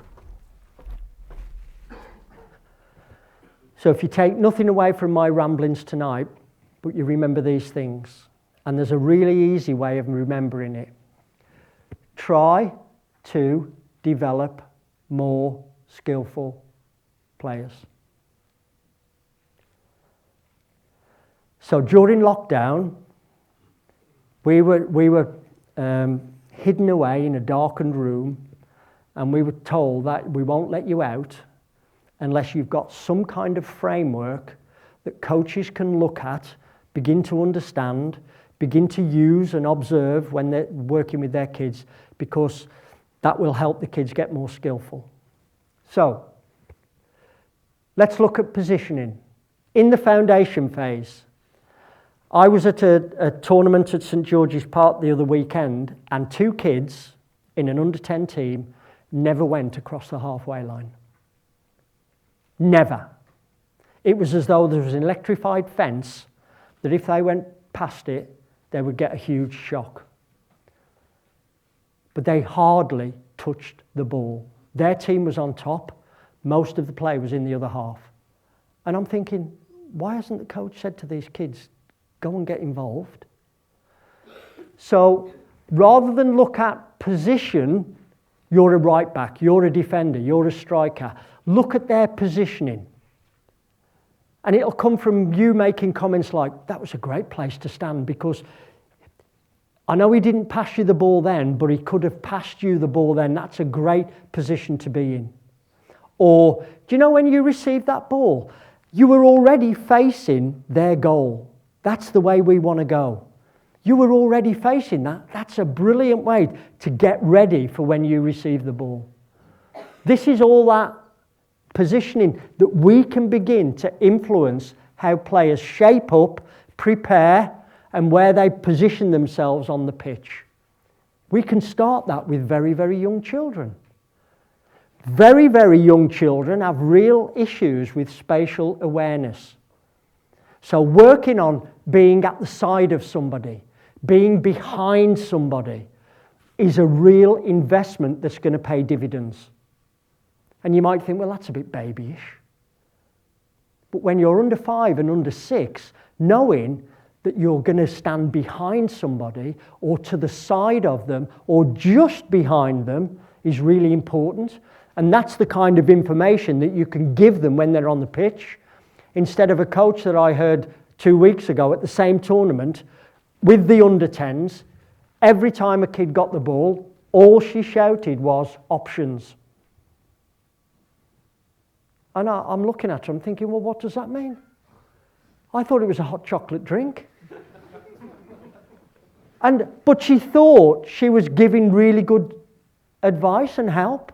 So if you take nothing away from my ramblings tonight, but you remember these things, and there's a really easy way of remembering it. Try to develop more skillful players. So during lockdown, we were hidden away in a darkened room, and we were told that we won't let you out unless you've got some kind of framework that coaches can look at, begin to understand, begin to use and observe when they're working with their kids, because that will help the kids get more skillful. So, let's look at positioning. In the foundation phase, I was at a tournament at St George's Park the other weekend, and 2 kids in an under-10 team never went across the halfway line. Never. It was as though there was an electrified fence that if they went past it, they would get a huge shock. But they hardly touched the ball. Their team was on top. Most of the play was in the other half. And I'm thinking, why hasn't the coach said to these kids, go and get involved? So rather than look at position, you're a right back, you're a defender, you're a striker, look at their positioning. And it'll come from you making comments like, that was a great place to stand, because I know he didn't pass you the ball then, but he could have passed you the ball then. That's a great position to be in. Or, do you know when you received that ball, you were already facing their goal. That's the way we want to go. You were already facing that. That's a brilliant way to get ready for when you receive the ball. This is all that positioning that we can begin to influence how players shape up, prepare, and where they position themselves on the pitch. We can start that with very, very young children. Very, very young children have real issues with spatial awareness. So working on being at the side of somebody, being behind somebody, is a real investment that's going to pay dividends. And you might think, well, that's a bit babyish. But when you're under 5 and under 6, knowing that you're going to stand behind somebody or to the side of them or just behind them is really important. And that's the kind of information that you can give them when they're on the pitch. Instead of a coach that I heard 2 weeks ago at the same tournament with the under-10s, every time a kid got the ball, all she shouted was options. And I'm looking at her, I'm thinking, well, what does that mean? I thought it was a hot chocolate drink. But she thought she was giving really good advice and help.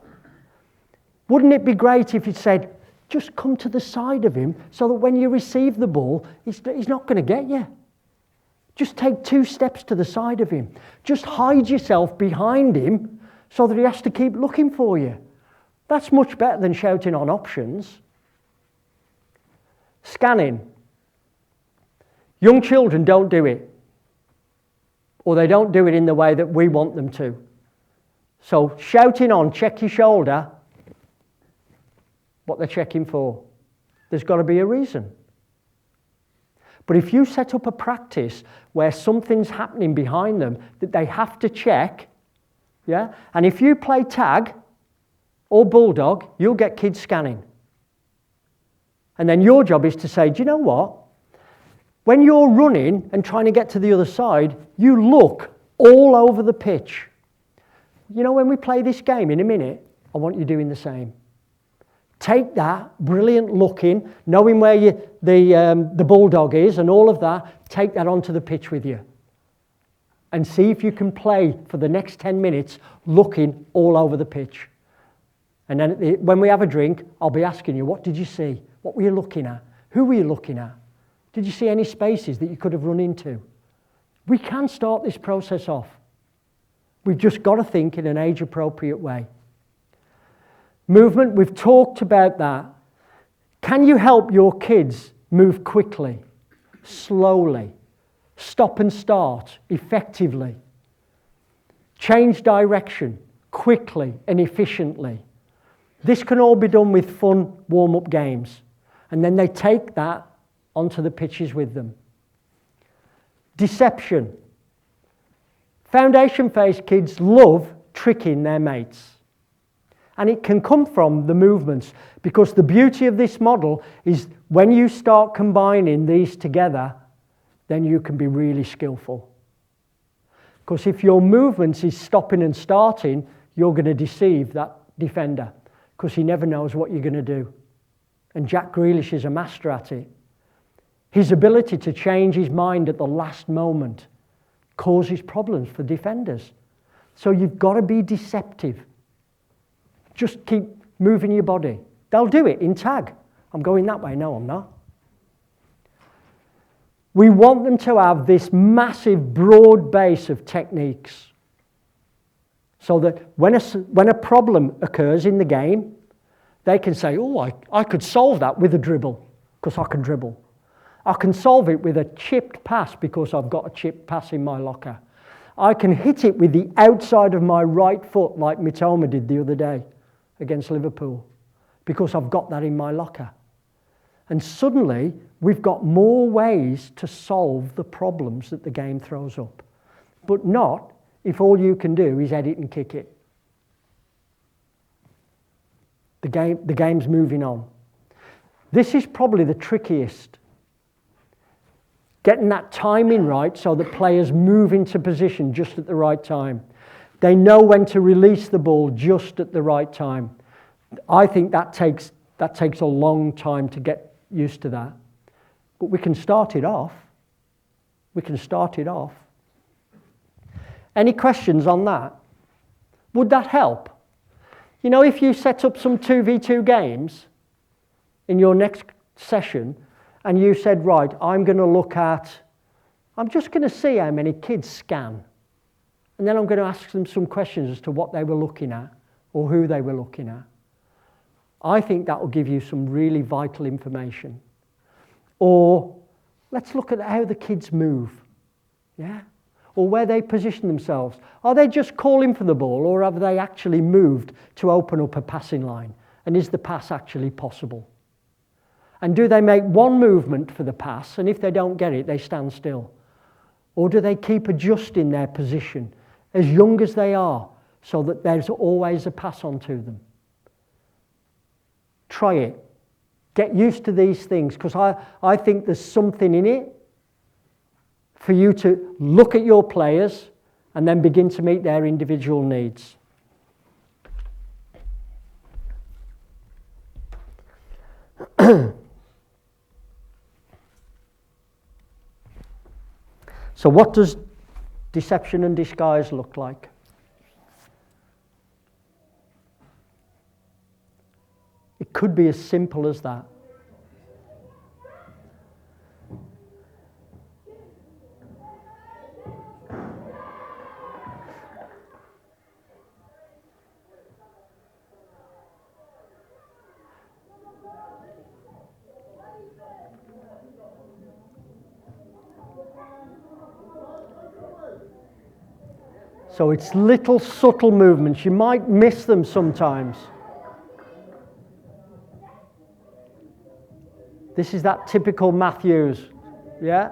Wouldn't it be great if you said, just come to the side of him so that when you receive the ball, he's not going to get you. Just take 2 steps to the side of him. Just hide yourself behind him so that he has to keep looking for you. That's much better than shouting on options. Scanning. Young children don't do it. Or they don't do it in the way that we want them to. So shouting on, check your shoulder, what they're checking for. There's got to be a reason. But if you set up a practice where something's happening behind them that they have to check, yeah, and if you play tag or bulldog, you'll get kids scanning. And then your job is to say, do you know what? When you're running and trying to get to the other side, you look all over the pitch. You know, when we play this game in a minute, I want you doing the same. Take that, brilliant looking, knowing where the bulldog is and all of that, take that onto the pitch with you. And see if you can play for the next 10 minutes looking all over the pitch. And then when we have a drink, I'll be asking you, what did you see? What were you looking at? Who were you looking at? Did you see any spaces that you could have run into? We can start this process off. We've just got to think in an age-appropriate way. Movement, we've talked about that. Can you help your kids move quickly, slowly, stop and start effectively, change direction quickly and efficiently? This can all be done with fun warm-up games. And then they take that onto the pitches with them. Deception. Foundation phase kids love tricking their mates. And it can come from the movements, because the beauty of this model is when you start combining these together, then you can be really skillful. Because if your movements is stopping and starting, you're going to deceive that defender, because he never knows what you're going to do. And Jack Grealish is a master at it. His ability to change his mind at the last moment causes problems for defenders. So you've got to be deceptive. Just keep moving your body. They'll do it in tag. I'm going that way. No, I'm not. We want them to have this massive, broad base of techniques so that when a problem occurs in the game, they can say, oh, I could solve that with a dribble because I can dribble. I can solve it with a chipped pass because I've got a chipped pass in my locker. I can hit it with the outside of my right foot like Mitoma did the other day against Liverpool because I've got that in my locker. And suddenly, we've got more ways to solve the problems that the game throws up. But not if all you can do is edit and kick it. The game's moving on. This is probably the trickiest. Getting that timing right so that players move into position just at the right time. They know when to release the ball just at the right time. I think that takes a long time to get used to that. But we can start it off. Any questions on that? Would that help? You know, if you set up some 2v2 games in your next session and you said, right, I'm just going to see how many kids scan. And then I'm going to ask them some questions as to what they were looking at or who they were looking at. I think that will give you some really vital information. Or let's look at how the kids move. Yeah? Or where they position themselves. Are they just calling for the ball or have they actually moved to open up a passing line? And is the pass actually possible? And do they make one movement for the pass and if they don't get it, they stand still? Or do they keep adjusting their position as young as they are so that there's always a pass on to them? Try it. Get used to these things because I think there's something in it for you to look at your players and then begin to meet their individual needs. So what does deception and disguise look like? It could be as simple as that. So it's little subtle movements. You might miss them sometimes. This is that typical Matthews, yeah?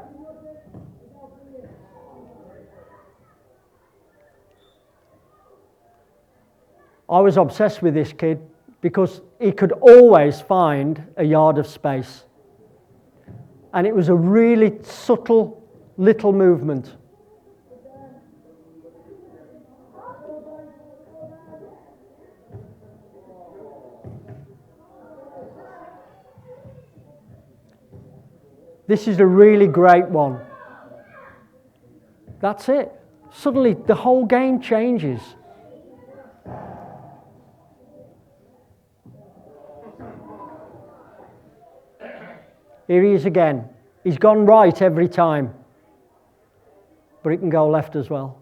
I was obsessed with this kid because he could always find a yard of space. And it was a really subtle little movement. This is a really great one. That's it. Suddenly the whole game changes. Here he is again. He's gone right every time. But it can go left as well.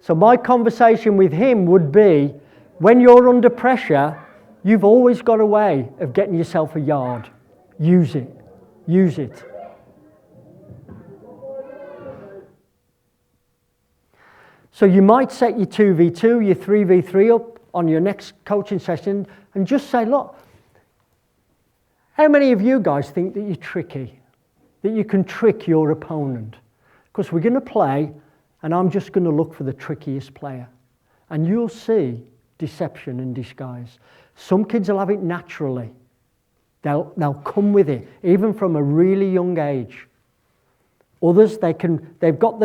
So my conversation with him would be, when you're under pressure, you've always got a way of getting yourself a yard. Use it. Use it. So you might set your 2v2, your 3v3 up on your next coaching session and just say, look, how many of you guys think that you're tricky? That you can trick your opponent? Because we're going to play and I'm just going to look for the trickiest player. And you'll see deception and disguise. Some kids will have it naturally. They'll come with it, even from a really young age. Others, they've got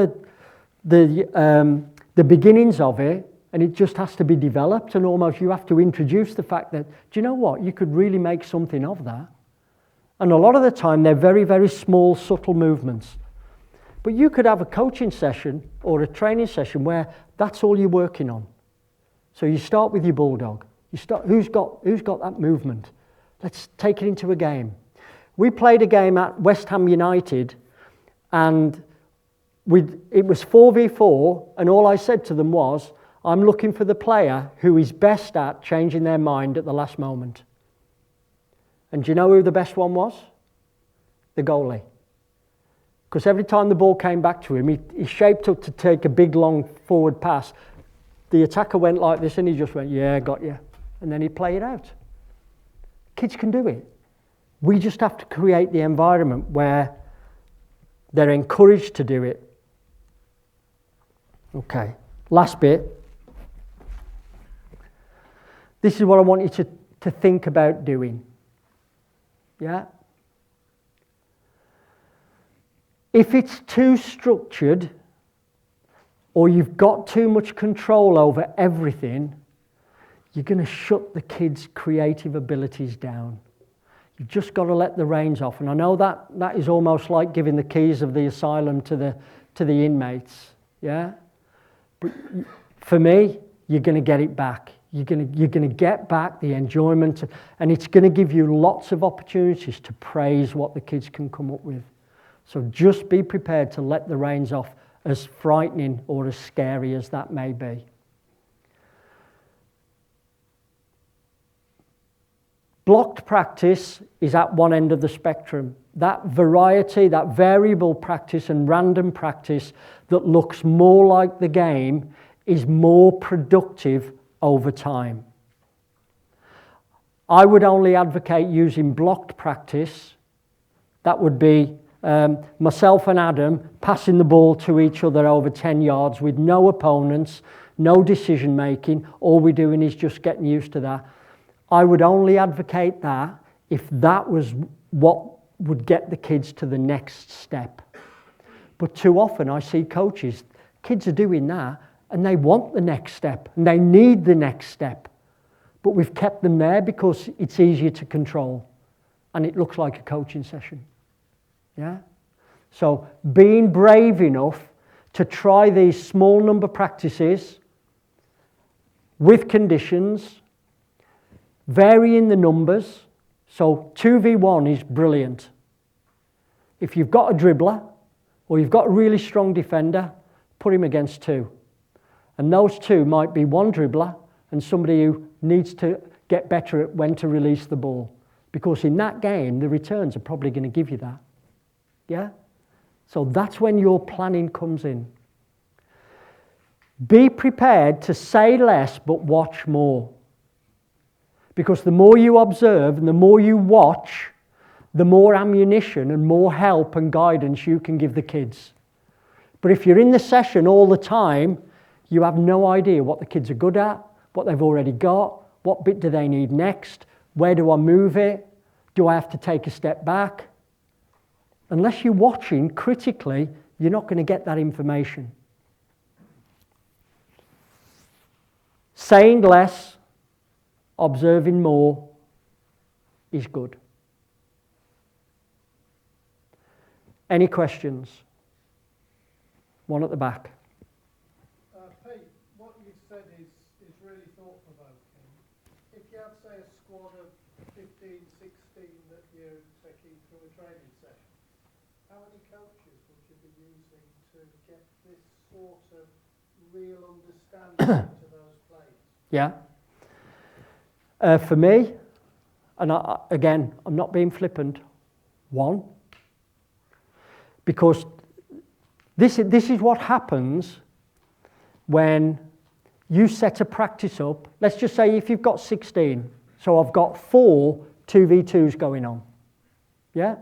the beginnings of it, and it just has to be developed, and almost you have to introduce the fact that, do you know what, you could really make something of that. And a lot of the time, they're very, very small, subtle movements. But you could have a coaching session or a training session where that's all you're working on. So you start with your bulldog. Who's got that movement? Let's take it into a game. We played a game at West Ham United, and it was 4v4, and all I said to them was, I'm looking for the player who is best at changing their mind at the last moment. And do you know who the best one was? The goalie. Because every time the ball came back to him, he shaped up to take a big, long forward pass. The attacker went like this, and he just went, yeah, got you. And then he'd play it out. Kids can do it. We just have to create the environment where they're encouraged to do it. Okay, last bit. This is what I want you to think about doing. Yeah? If it's too structured, or you've got too much control over everything, you're going to shut the kids' creative abilities down. You've just got to let the reins off. And I know that is almost like giving the keys of the asylum to the inmates. Yeah? But for me, you're going to get it back. You're going to get back the enjoyment, and it's going to give you lots of opportunities to praise what the kids can come up with. So just be prepared to let the reins off, as frightening or as scary as that may be. Blocked practice is at one end of the spectrum. That variety, that variable practice and random practice that looks more like the game is more productive over time. I would only advocate using blocked practice. That would be myself and Adam passing the ball to each other over 10 yards with no opponents, no decision making. All we're doing is just getting used to that. I would only advocate that if that was what would get the kids to the next step. But too often I see coaches, kids are doing that and they want the next step and they need the next step. But we've kept them there because it's easier to control and it looks like a coaching session. Yeah? So being brave enough to try these small number practices with conditions, varying the numbers. So 2v1 is brilliant. If you've got a dribbler or you've got a really strong defender, put him against two. And those two might be one dribbler and somebody who needs to get better at when to release the ball. Because in that game, the returns are probably going to give you that. Yeah? So that's when your planning comes in. Be prepared to say less but watch more. Because the more you observe and the more you watch, the more ammunition and more help and guidance you can give the kids. But if you're in the session all the time, you have no idea what the kids are good at, what they've already got, what bit do they need next, where do I move it, do I have to take a step back? Unless you're watching critically, you're not going to get that information. Saying less, observing more is good. Any questions? One at the back. Pete, what you've said is really thought-provoking. If you had, say, a squad of 15, 16 that you're taking through a training session, how many coaches would you be using to get this sort of real understanding to those players? Yeah. For me, and again, I'm not being flippant, one. Because this is what happens when you set a practice up. Let's just say if you've got 16, so I've got 4 2v2s going on. Yeah?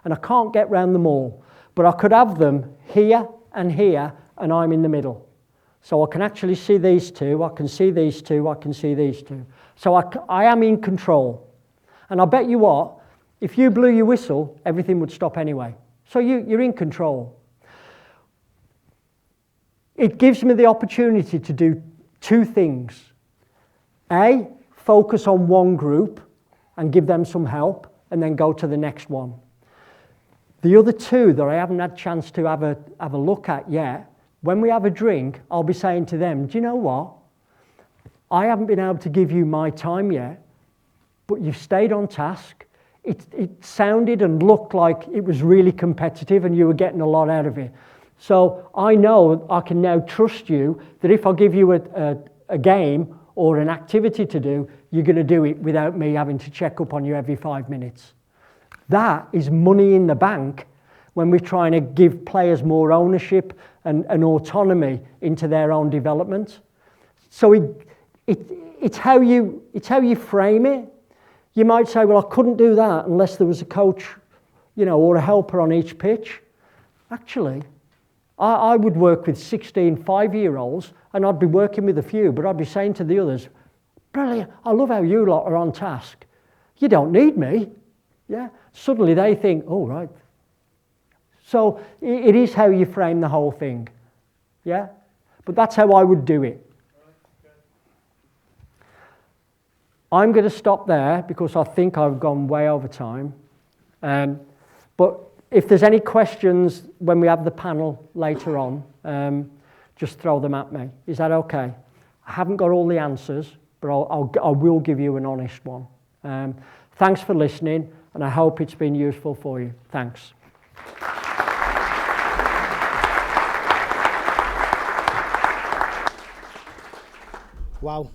And I can't get round them all, but I could have them here, and I'm in the middle. So I can actually see these two, I can see these two, I can see these two. So I am in control. And I bet you what, if you blew your whistle, everything would stop anyway. So you're in control. It gives me the opportunity to do 2 things. A, focus on one group and give them some help, and then go to the next one. The other 2 that I haven't had a chance to have a look at yet, when we have a drink, I'll be saying to them, do you know what? I haven't been able to give you my time yet, but you've stayed on task. It sounded and looked like it was really competitive and you were getting a lot out of it. So I know I can now trust you that if I give you a game or an activity to do, you're going to do it without me having to check up on you every 5 minutes. That is money in the bank when we're trying to give players more ownership and autonomy into their own development. So it's how you frame it. You might say, well, I couldn't do that unless there was a coach, or a helper on each pitch. Actually, I would work with 16 5-year-olds, and I'd be working with a few, but I'd be saying to the others, brilliant, I love how you lot are on task. You don't need me. Yeah. Suddenly they think, oh, right. So it is how you frame the whole thing. Yeah. But that's how I would do it. I'm going to stop there because I think I've gone way over time. But if there's any questions when we have the panel later on, just throw them at me. Is that okay? I haven't got all the answers, but I will give you an honest one. Thanks for listening, and I hope it's been useful for you. Thanks. Wow.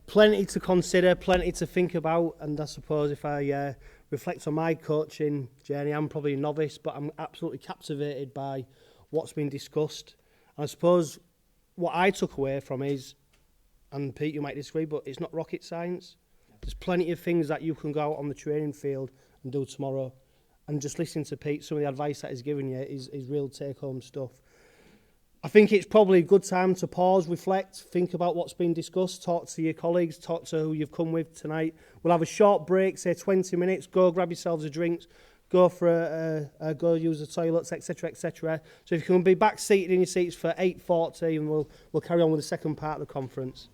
Plenty to consider, plenty to think about, and I suppose if I reflect on my coaching journey, I'm probably a novice, but I'm absolutely captivated by what's been discussed. And I suppose what I took away from is, and Pete, you might disagree, but it's not rocket science. There's plenty of things that you can go out on the training field and do tomorrow. And just listening to Pete, some of the advice that he's given you is real take-home stuff. I think it's probably a good time to pause, reflect, think about what's been discussed, talk to your colleagues, talk to who you've come with tonight. We'll have a short break, say 20 minutes, go grab yourselves a drink, go for go use the toilets, etc., etc. So if you can be back seated in your seats for 8:40, and we'll carry on with the second part of the conference.